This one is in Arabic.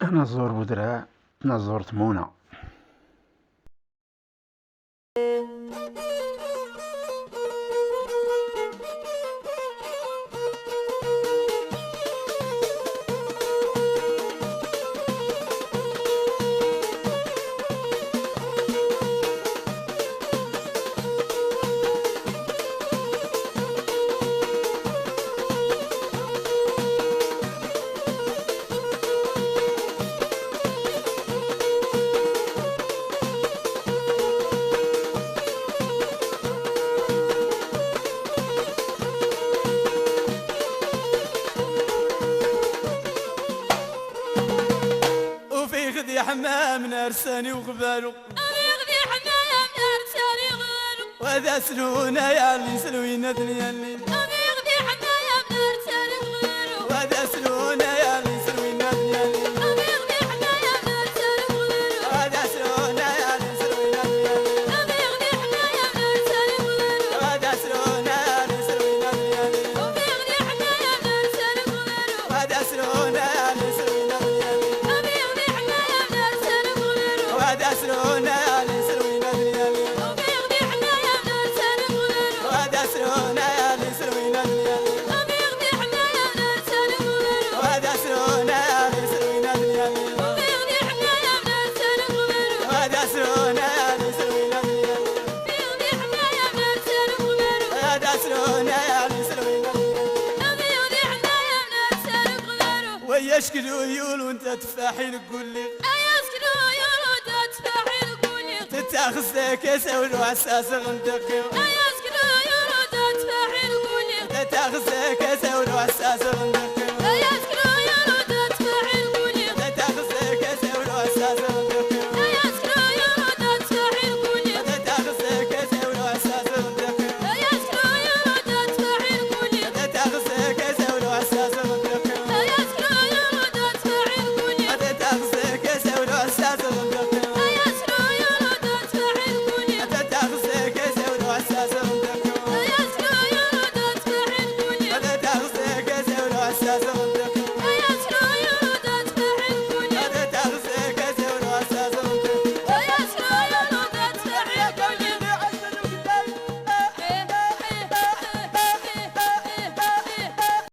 أنا زور بودراع، أنا زور تمونة. وفي غدي حمام نرساني وغبالو، أبي غدي حمام نرساني غبالو، وهذا سلونا يا اللي سلوينا دنيا الليل. أبي غدي حمام نرساني غبالو، وهذا سلونا يا اللي سلوينا دنيا الليل. أبي غدي حمام نرساني غبالو، وهذا سلونا يا اللي سلوينا دنيا الليل. أبي غدي حمام نرساني غبالو، وهذا سلونا يا اللي سلوينا دنيا الليل. أبي غدي حمام نرساني غبالو، وهذا سلونا يا اللي سلوينا دنيا الليل. أبي غدي حمام نرساني غبالو، وهذا سلونا يا اللي سلوينا دنيا الليل. أبي غدي حمام نرساني غبالو، وهذا سلونا يا اللي سلوينا دنيا الليل. أبي غدي حمام نرساني غبالو، وهذا سلونا يا اللي سلوينا دنيا الليل. أبي غدي حمام نرساني غبالو، وهذا سلونا يا اللي سلوينا دنيا الليل. أبي غدي حمام نرساني غبالو، وهذا سلونا يا اللي سلوينا دنيا الليل. أبي غدي حمام نرساني غبالو. ويشكلوا يقول وانت تفاحي تقول لي أيسكنو يرود تفاحل قولي، تتاخذ ذاك يسولوا حساسة غندقي. أيسكنو يرود تفاحل قولي، تتاخذ ذاك يسولوا حساسة غندقي.